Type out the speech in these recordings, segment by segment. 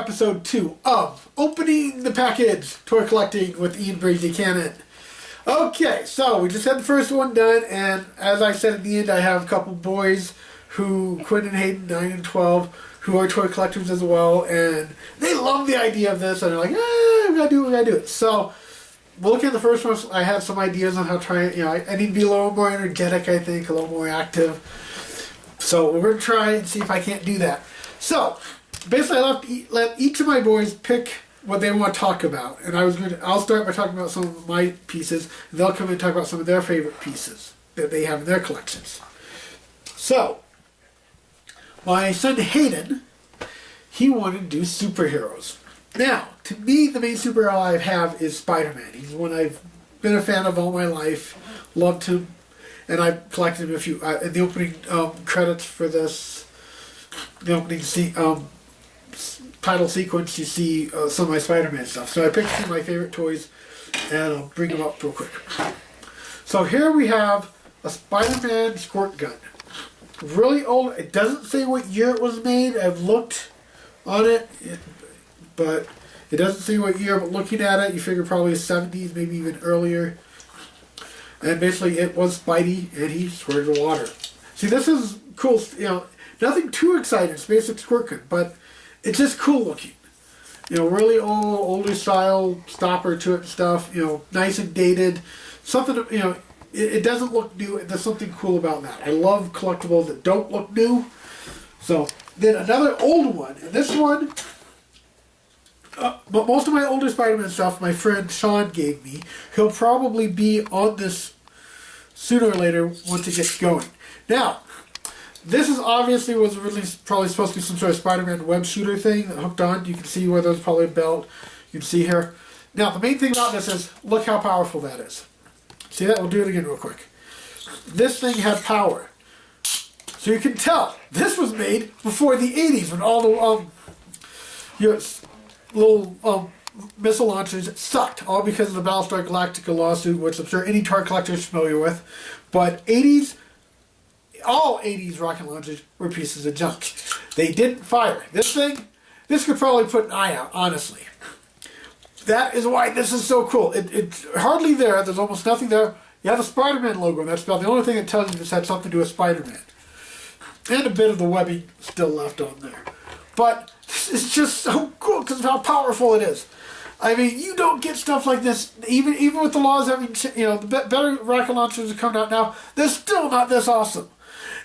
episode 2 of Opening the Package Toy Collecting with Ian Brazy Cannon. Okay, so we just had the first one done, and as I said at the end, I have a couple boys Quinn and Hayden, 9 and 12, who are toy collectors as well, and they love the idea of this, and they're like, we gotta do it. So, looking at the first one, I had some ideas on how to try it. I need to be a little more energetic, I think, a little more active. So, we're going to try and see if I can't do that. So, basically, I let each of my boys pick what they want to talk about, and I'll start by talking about some of my pieces, and they'll come in and talk about some of their favorite pieces that they have in their collections. So, my son Hayden, he wanted to do superheroes. Now, to me, the main superhero I have is Spider-Man. He's one I've been a fan of all my life, loved him, and I've collected him a few. In the opening credits for this, the opening title sequence, you see some of my Spider-Man stuff. So I picked some of my favorite toys, and I'll bring them up real quick. So here we have a Spider-Man squirt gun. Really old. It doesn't say what year it was made. I've looked on it, but it doesn't say what year. But looking at it, you figure probably the 70s, maybe even earlier. And basically, it was Spidey, and he squirted water. See, this is cool. Nothing too exciting. It's basic squirt gun, but it's just cool looking. Really older style stopper to it and stuff. Nice and dated. Something. It doesn't look new. There's something cool about that. I love collectibles that don't look new. So then another old one, and this one. But most of my older Spider-Man stuff, my friend Sean gave me. He'll probably be on this sooner or later once it gets going. Now, this is was originally probably supposed to be some sort of Spider-Man web shooter thing that hooked on. You can see where there's probably a belt. You can see here. Now, the main thing about this is, look how powerful that is. See that? We'll do it again real quick. This thing had power. So you can tell, this was made before the 80s when all the little missile launchers sucked, all because of the Battlestar Galactica lawsuit, which I'm sure any toy collector is familiar with. But all 80s rocket launchers were pieces of junk. They didn't fire. This could probably put an eye out, honestly. That is why this is so cool. It's hardly there. There's almost nothing there. You have the Spider-Man logo, and that's about the only thing that tells you this had something to do with Spider-Man. And a bit of the webbing still left on there. But it's just so cool because of how powerful it is. I mean, you don't get stuff like this, even with the laws having, the better rocket launchers are coming out now, they're still not this awesome.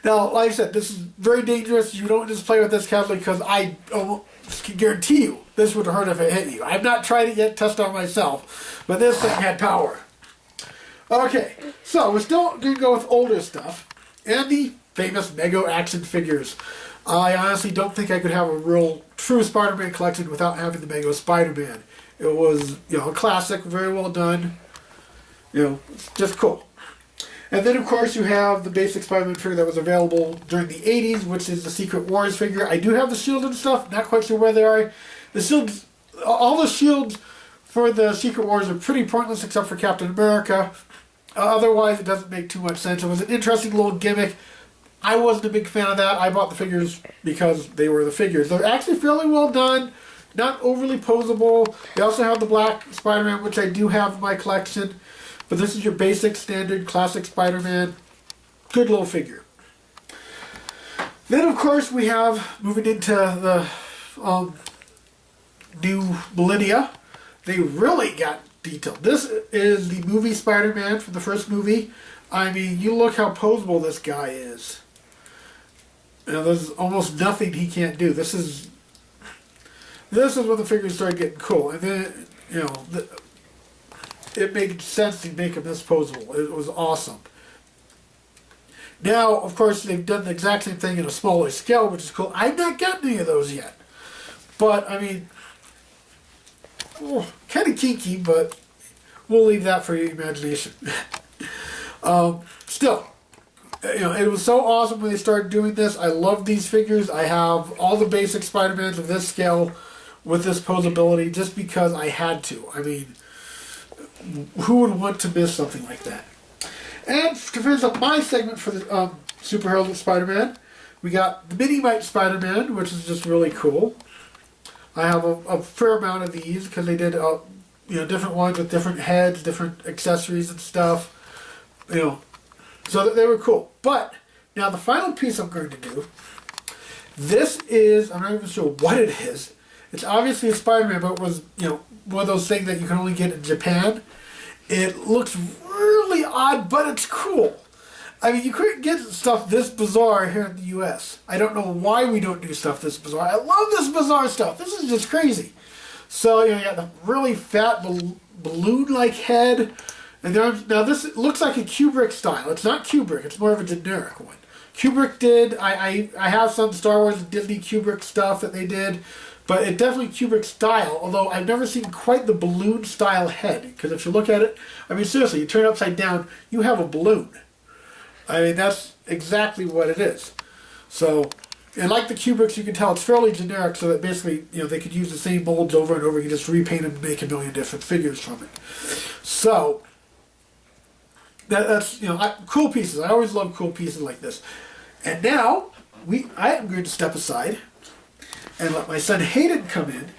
Now, like I said, this is very dangerous. You don't just play with this casually because I can guarantee you this would hurt if it hit you. I've not tried it yet, tested on myself, but this thing had power. Okay, so we're still going to go with older stuff and the famous Mego action figures. I honestly don't think I could have a real true Spider-Man collection without having the Mego Spider-Man. It was, a classic, very well done. Just cool. And then, of course, you have the basic Spider-Man figure that was available during the 80s, which is the Secret Wars figure. I do have the shield and stuff. Not quite sure where they are. The shields, all the shields for the Secret Wars are pretty pointless except for Captain America. Otherwise, it doesn't make too much sense. It was an interesting little gimmick. I wasn't a big fan of that. I bought the figures because they were the figures. They're actually fairly well done. Not overly posable. They also have the black Spider-Man, which I do have in my collection. But this is your basic, standard, classic Spider-Man. Good little figure. Then, of course, we have, moving into the new millennia, they really got detailed. This is the movie Spider-Man from the first movie. I mean, you look how posable this guy is. There's almost nothing he can't do. This is when the figures started getting cool. And then, it made sense to make him this posable. It was awesome. Now, of course, they've done the exact same thing in a smaller scale, which is cool. I've not gotten any of those yet. But, I mean, kind of kinky, but we'll leave that for your imagination. Still, it was so awesome when they started doing this. I love these figures. I have all the basic Spider-Mans of this scale with this posability just because I had to. I mean, who would want to miss something like that? And to finish up my segment for the superheroes of Spider-Man, we got the Mini Mite Spider-Man, which is just really cool. I have a fair amount of these because they did different ones with different heads, different accessories and stuff. So they were cool. But now the final piece I'm going to do. This is, I'm not even sure what it is. It's obviously a Spider-Man, but it was one of those things that you can only get in Japan. It looks really odd, but it's cool. I mean, you couldn't get stuff this bizarre here in the U.S. I don't know why we don't do stuff this bizarre. I love this bizarre stuff. This is just crazy. So, you got the really fat balloon-like head. And now this looks like a Kubrick style. It's not Kubrick. It's more of a generic one. Kubrick did. I have some Star Wars and Disney Kubrick stuff that they did. But it definitely Kubrick style, although I've never seen quite the balloon style head. Because if you look at it, I mean, seriously, you turn it upside down, you have a balloon. I mean, that's exactly what it is. So, and like the Kubricks, you can tell it's fairly generic, so that basically, they could use the same molds over and over. You can just repaint them and make a million different figures from it. So, that's, cool pieces. I always love cool pieces like this. And now, I am going to step aside and let my son Hayden come in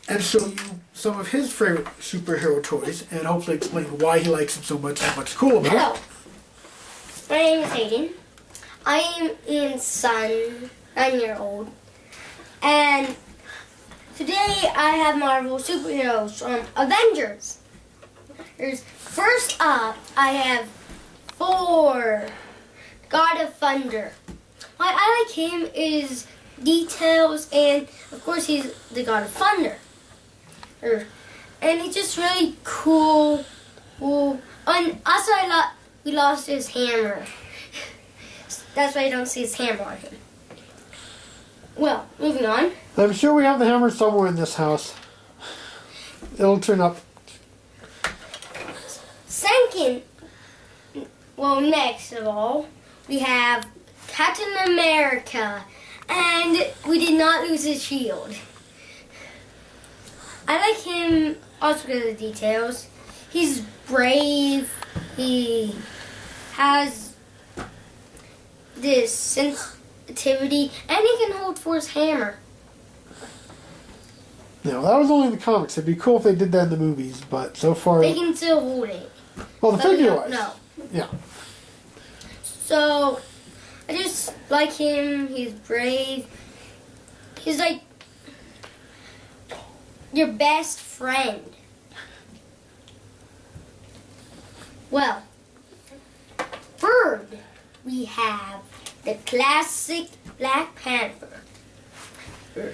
and show you some of his favorite superhero toys and hopefully explain why he likes them so much and what's cool about Hello. My name is Hayden. I am Ian's son, 9-year-old. And today I have Marvel superheroes from Avengers. First up, I have Thor, God of Thunder. Why I like him is details, and of course he's the God of Thunder. And he's just really cool. And also we lost his hammer. That's why I don't see his hammer on him. Well, moving on. I'm sure we have the hammer somewhere in this house. It'll turn up. Next of all, we have Captain America. And we did not lose his shield. I like him also because of the details. He's brave. He has this sensitivity. And he can hold Thor's hammer. No, that was only in the comics. It'd be cool if they did that in the movies, but so far... They can still hold it. Well, the figure-wise. No. Yeah. So, I just like him. He's brave. He's like your best friend. Well, third, we have the classic Black Panther. You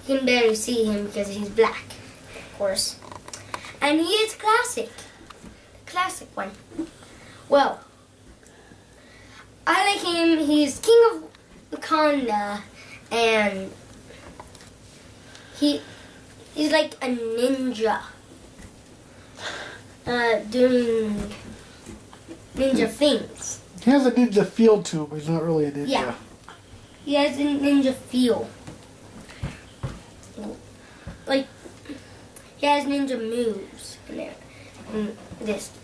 can barely see him because he's black, of course. And he is classic. The classic one. Well, I like him. He's king of Wakanda, and he's like a ninja, doing ninja things. He has a ninja feel to him, but he's not really a ninja. Yeah, he has a ninja feel. Like, he has ninja moves in there.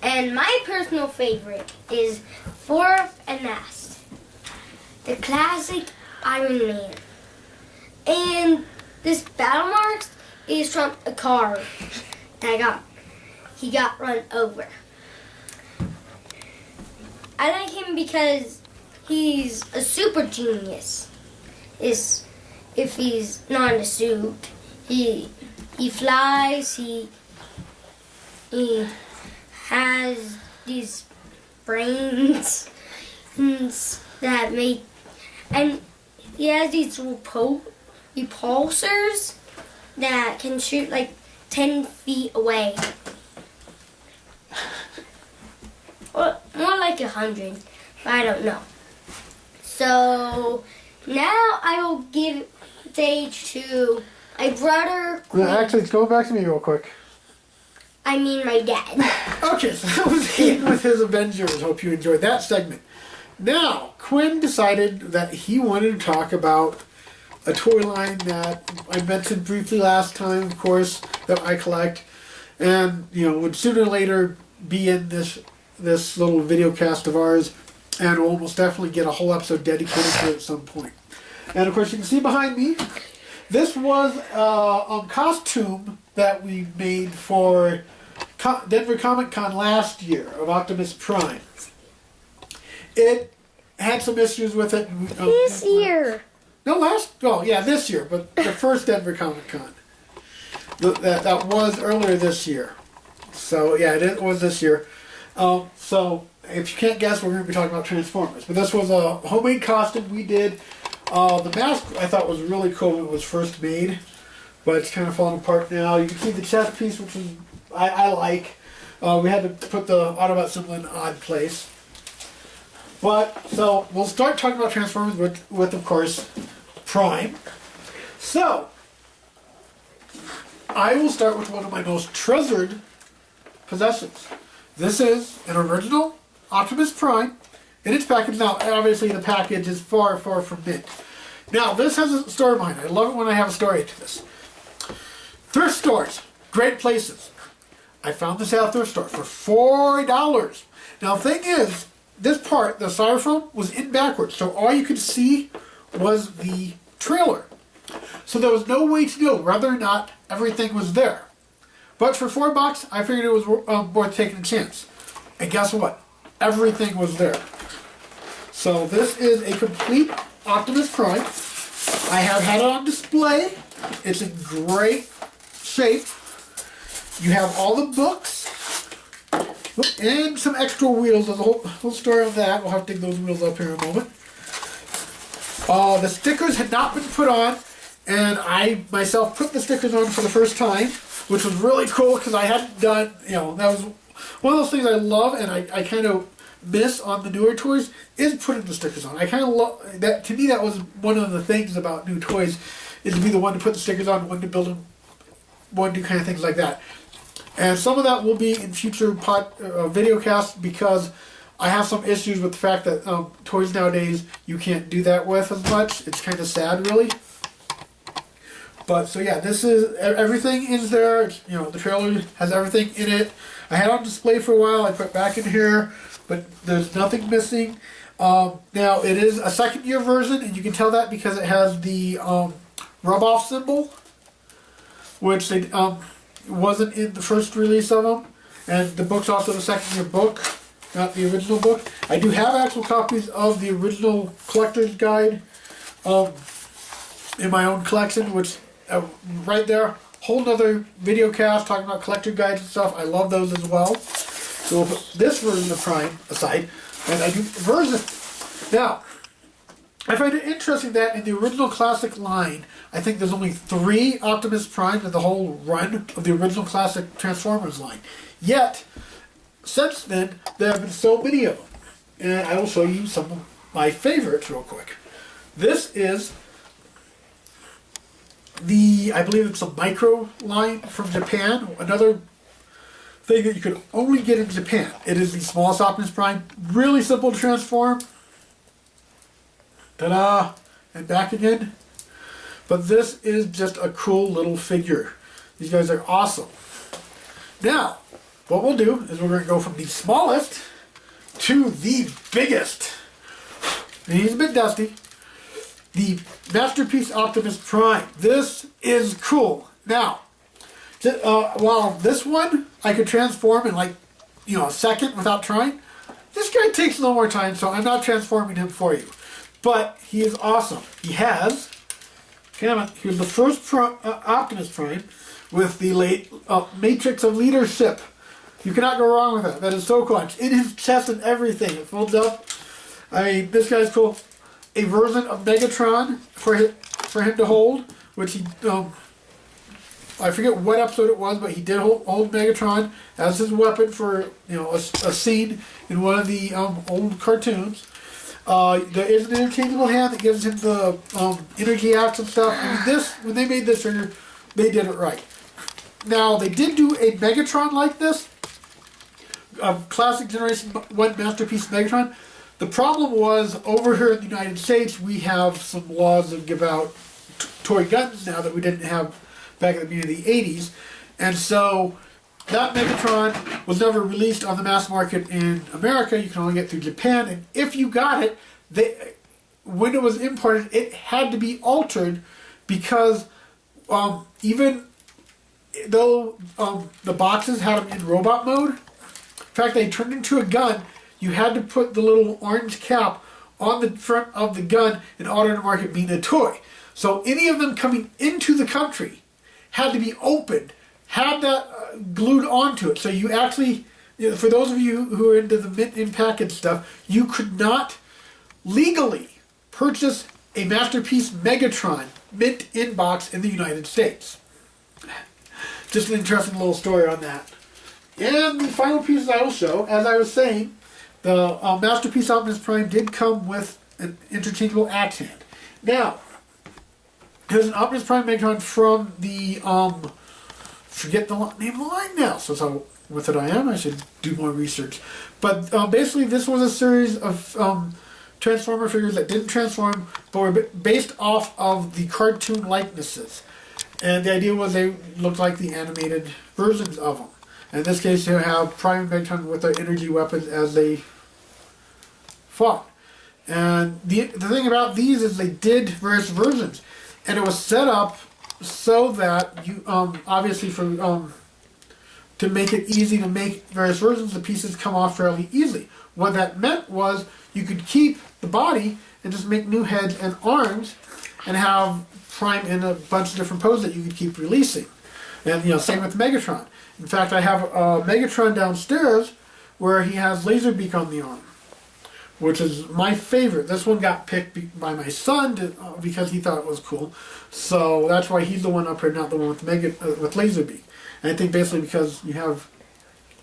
And my personal favorite is fourth and last, the classic Iron Man. And this battle marks is from a car that he got run over. I like him because he's a super genius. If he's not in a suit, he flies. He has these brains that make, and he has these repulsors that can shoot like 10 feet away. Or more like 100, but I don't know. So now I will give stage to my brother. Actually, go back to me real quick. I mean my dad. Okay, so that was Hayden with his Avengers. Hope you enjoyed that segment. Now, Quinn decided that he wanted to talk about a toy line that I mentioned briefly last time, of course, that I collect, and would sooner or later be in this little video cast of ours, and we'll almost definitely get a whole episode dedicated to it at some point. And of course, you can see behind me, this was a costume that we made for Denver Comic Con last year of Optimus Prime. It had some issues with it. This year. No, this year, but the first Denver Comic Con. That was earlier this year. So, yeah, it was this year. So, if you can't guess, we're going to be talking about Transformers. But this was a homemade costume we did. The mask I thought was really cool when it was first made, but it's kind of falling apart now. You can see the chest piece, which is I like. We had to put the Autobot symbol in an odd place. But, so, we'll start talking about Transformers with of course, Prime. So, I will start with one of my most treasured possessions. This is an original Optimus Prime in its package. Now, obviously, the package is far, far from mint. Now, this has a story behind it. I love it when I have a story to this. Thrift stores, great places. I found this at a thrift store for $4. Now, the thing is, this part, the styrofoam, was in backwards, so all you could see was the trailer. So there was no way to know whether or not everything was there. But for $4, I figured it was worth taking a chance. And guess what? Everything was there. So this is a complete Optimus Prime. I have had it on display. It's in great shape. You have all the books and some extra wheels. There's a whole story on that. We'll have to dig those wheels up here in a moment. The stickers had not been put on, and I myself put the stickers on for the first time, which was really cool because I hadn't done, that was one of those things I love and I kind of miss on the newer toys is putting the stickers on. I kind of love that. To me, that was one of the things about new toys, is to be the one to put the stickers on, one to build them, one to do kind of things like that. And some of that will be in future video casts because I have some issues with the fact that toys nowadays you can't do that with as much. It's kind of sad, really. But so yeah, this is everything is there. The trailer has everything in it. I had it on display for a while. I put it back in here, but there's nothing missing. Now it is a second-year version, and you can tell that because it has the rub-off symbol, which they wasn't in the first release of them. And the book's also a second-year book, not the original book. I do have actual copies of the original collector's guide in my own collection, which right there, whole nother video cast talking about collector guides and stuff. I love those as well. So we'll put this version of Prime aside, and I do version. Now, I find it interesting that in the original classic line, I think there's only 3 Optimus Prime in the whole run of the original classic Transformers line. Yet, since then, there have been so many of them. And I will show you some of my favorites real quick. This is I believe it's a micro line from Japan. Another thing that you could only get in Japan. It is the smallest Optimus Prime. Really simple to transform. Ta-da! And back again. But this is just a cool little figure. These guys are awesome. Now, what we'll do is we're going to go from the smallest to the biggest. And he's a bit dusty. The Masterpiece Optimus Prime. This is cool. Now, while this one I could transform in a second without trying, this guy takes a little more time, so I'm not transforming him for you. But he is awesome. He was the first Optimus Prime with the late Matrix of Leadership. You cannot go wrong with that. That is so cool. It's in his chest and everything. It folds up. I mean, this guy's cool. A version of Megatron for him to hold, which he, I forget what episode it was, but he did hold Megatron as his weapon for a scene in one of the old cartoons. There is an interchangeable hand that gives him the energy acts and stuff. I mean, when they made this figure, they did it right. Now, they did do a Megatron like this, a classic Generation 1 Masterpiece Megatron. The problem was, over here in the United States, we have some laws that give out toy guns now that we didn't have back at the beginning of the 80s. And so, that Megatron was never released on the mass market in America. You can only get through Japan. And if you got it, when it was imported, it had to be altered because even though the boxes had them in robot mode, in fact, they turned into a gun. You had to put the little orange cap on the front of the gun in order to mark it being a toy. So any of them coming into the country had to be opened, had that glued onto it. So you actually, for those of you who are into the mint in package stuff, you could not legally purchase a Masterpiece Megatron mint in box in the United States. Just an interesting little story on that. And the final pieces I will show, as I was saying, the Masterpiece Optimus Prime did come with an interchangeable axe hand. Now, here's an Optimus Prime Megatron from the, forget the name of the line now, so that's how with it I am. I should do more research. But basically this was a series of Transformer figures that didn't transform, but were based off of the cartoon likenesses. And the idea was they looked like the animated versions of them. In this case, you have Prime and Megatron with their energy weapons as they fought. And the thing about these is they did various versions. And it was set up so that you, obviously for, to make it easy to make various versions, the pieces come off fairly easily. What that meant was you could keep the body and just make new heads and arms and have Prime in a bunch of different poses that you could keep releasing. And, same with Megatron. In fact, I have a Megatron downstairs where he has Laserbeak on the arm, which is my favorite. This one got picked by my son because he thought it was cool. So that's why he's the one up here, not the one with with Laserbeak. And I think basically because you have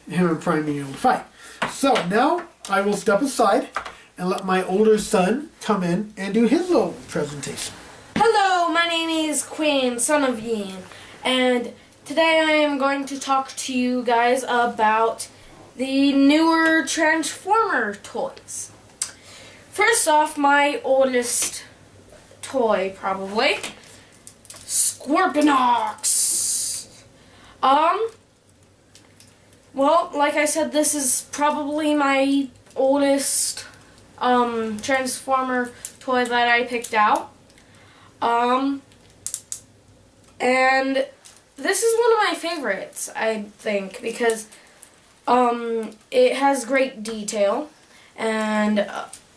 him and Prime being able to fight. So now I will step aside and let my older son come in and do his little presentation. Hello, my name is Quinn, son of Yin, and today I am going to talk to you guys about the newer Transformer toys. First off, my oldest toy, probably, Scorpionox. Well, like I said, this is probably my oldest Transformer toy that I picked out. And this is one of my favorites, I think, because it has great detail, and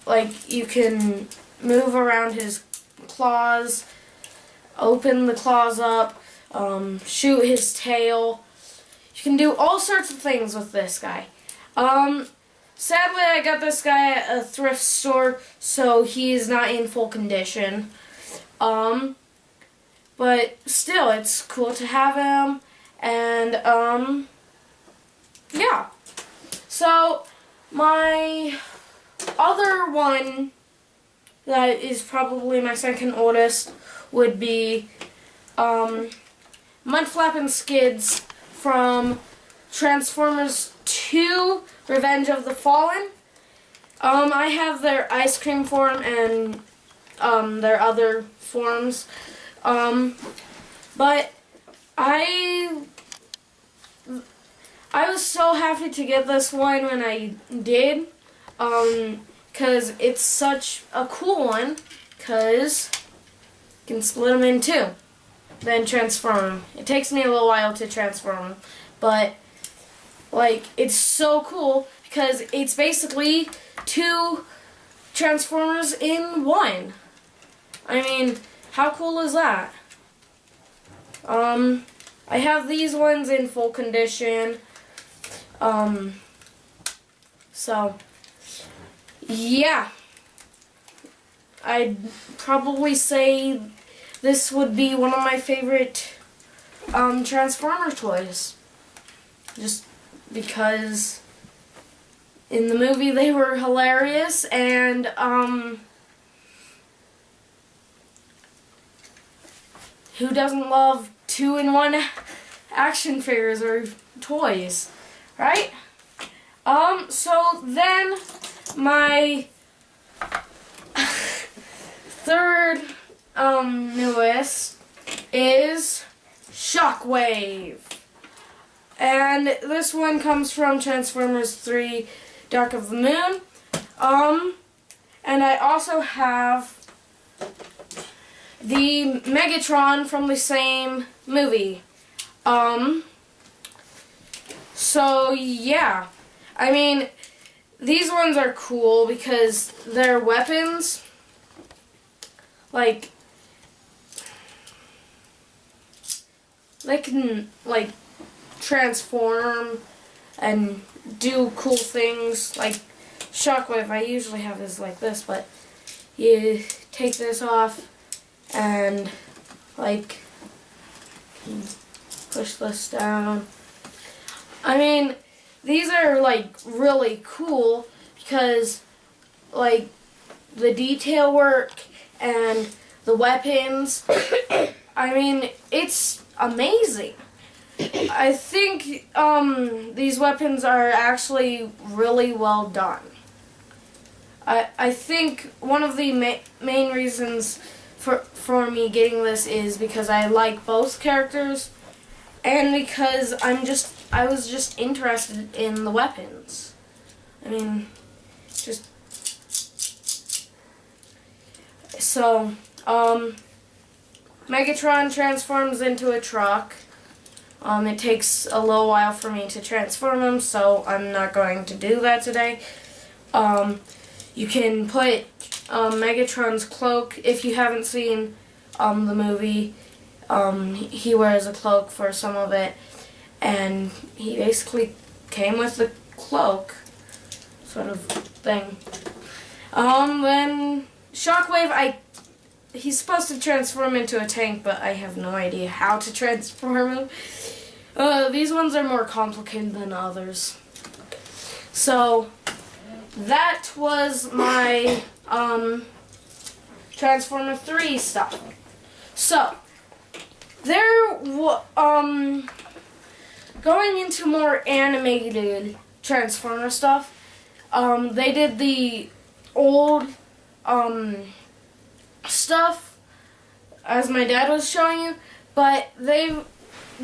like you can move around his claws, open the claws up, shoot his tail. You can do all sorts of things with this guy. Sadly, I got this guy at a thrift store, so he's not in full condition. But still, it's cool to have him, and, yeah. So, my other one that is probably my second oldest would be, Mudflap and Skids from Transformers 2, Revenge of the Fallen. I have their ice cream form and their other forms. But I was so happy to get this one when I did, because it's such a cool one, because you can split them in two, then transform them. It takes me a little while to transform them, but like it's so cool because it's basically two Transformers in one. I mean, how cool is that? I have these ones in full condition. So, yeah. I'd probably say this would be one of my favorite Transformer toys. Just because in the movie they were hilarious, and who doesn't love 2-in-1 action figures or toys, right? So then my third newest is Shockwave. And this one comes from Transformers 3 Dark of the Moon. And I also have the Megatron from the same movie. So yeah, I mean, these ones are cool because their weapons, like, they can, like, transform and do cool things. Like, Shockwave, I usually have his like this, but you take this off and, like, push this down. I mean, these are, like, really cool because, like, the detail work and the weapons, I mean, it's amazing. I think these weapons are actually really well done. I think one of the main reasons for me getting this is because I like both characters and because I was just interested in the weapons. I mean, just so Megatron transforms into a truck. It takes a little while for me to transform him, so I'm not going to do that today. You can put Megatron's cloak, if you haven't seen the movie, he wears a cloak for some of it, and he basically came with the cloak sort of thing. Then Shockwave, he's supposed to transform into a tank, but I have no idea how to transform him. These ones are more complicated than others. So, that was my Transformer 3 stuff. So, going into more animated Transformer stuff, they did the old stuff, as my dad was showing you, but they've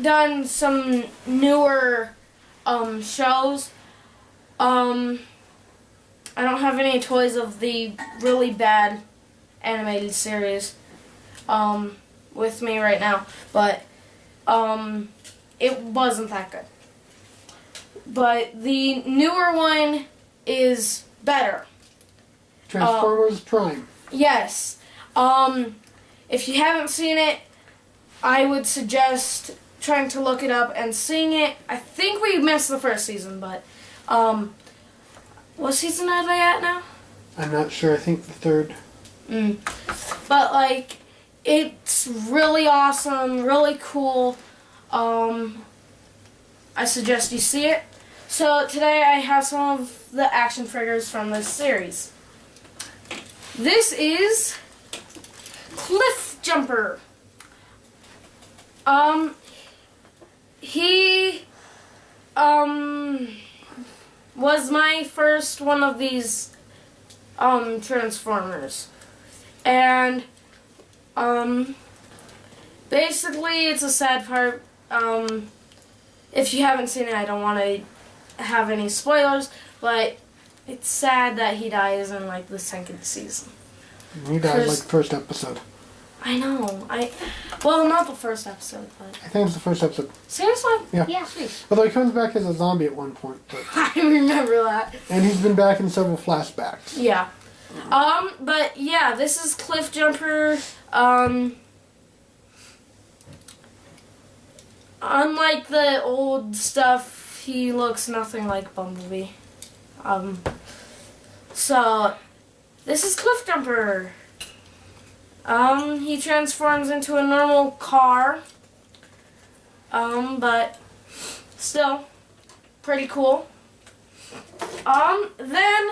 done some newer shows. I don't have any toys of the really bad animated series with me right now, but it wasn't that good. But the newer one is better. Transformers Prime. Yes. If you haven't seen it, I would suggest trying to look it up and seeing it. I think we missed the first season, but what season are they at now? I'm not sure. I think the third. But, like, it's really awesome, really cool. I suggest you see it. So today I have some of the action figures from this series. This is Cliff Jumper. He was my first one of these Transformers. And basically it's a sad part. If you haven't seen it, I don't want to have any spoilers, but it's sad that he dies in like the second season. He died like the first episode. I know. Well, not the first episode, but I think it's the first episode. Seriously? Yeah. Yeah. Although he comes back as a zombie at one point. But... I remember that. And he's been back in several flashbacks. Yeah. But yeah, this is Cliff Jumper. Unlike the old stuff, he looks nothing like Bumblebee. So this is Cliff Jumper. He transforms into a normal car. But still pretty cool. Then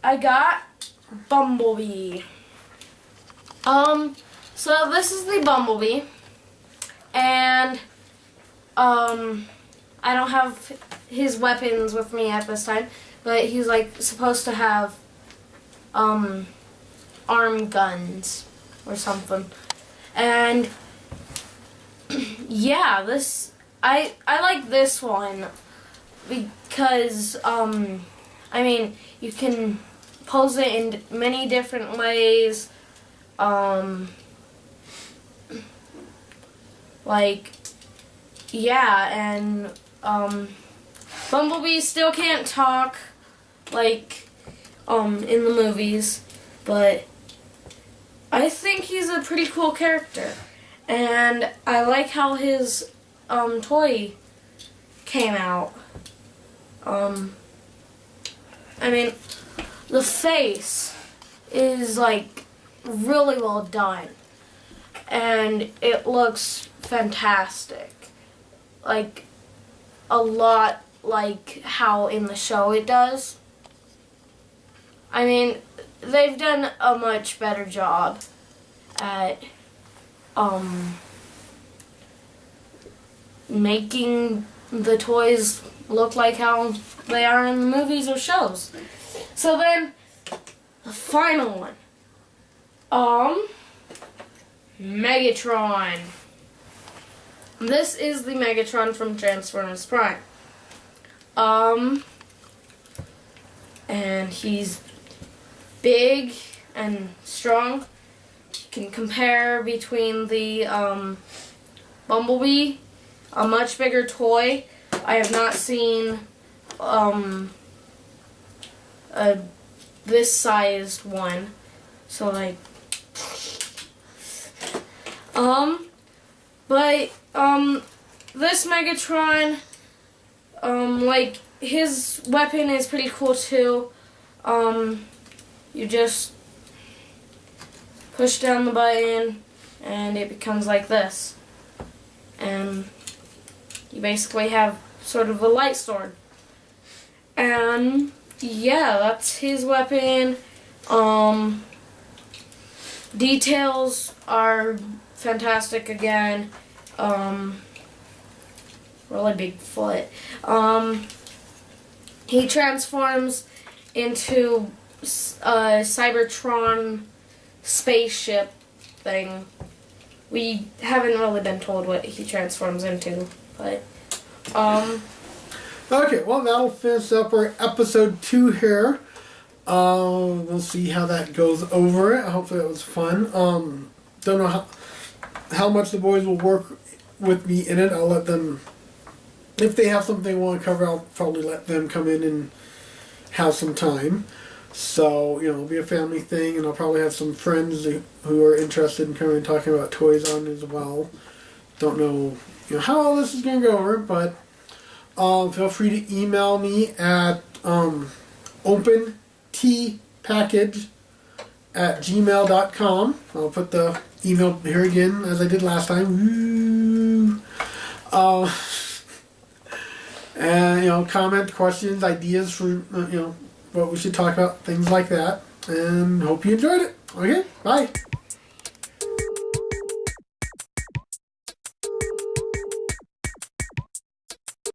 I got Bumblebee. So this is the Bumblebee. And, I don't have his weapons with me at this time, but he's, like, supposed to have, arm guns or something. And, yeah, I like this one because, I mean, you can pose it in many different ways. Like, yeah, and Bumblebee still can't talk like in the movies, but I think he's a pretty cool character. And I like how his toy came out. I mean, the face is like really well done, and it looks fantastic. Like a lot like how in the show it does. I mean, they've done a much better job at making the toys look like how they are in the movies or shows. So then, the final one. Megatron. This is the Megatron from Transformers Prime. And he's big and strong. You can compare between the Bumblebee, a much bigger toy. I have not seen this sized one. So like but this Megatron, like his weapon is pretty cool too. You just push down the button and it becomes like this. And you basically have sort of a light sword. And yeah, that's his weapon. Details are fantastic again. Really big foot. He transforms into a Cybertron spaceship thing. We haven't really been told what he transforms into, but Okay, well, that'll finish up our episode 2 here. We'll see how that goes over it. Hopefully it was fun. Don't know how much the boys will work with me in it. I'll let them, if they have something they want to cover, I'll probably let them come in and have some time. So, it'll be a family thing, and I'll probably have some friends who are interested in coming and talking about toys on as well. Don't know, how all this is going to go over, but feel free to email me at opentpackage@gmail.com. I'll put the email here again as I did last time. Woo! And comment, questions, ideas for what we should talk about, things like that. And hope you enjoyed it. Okay, bye.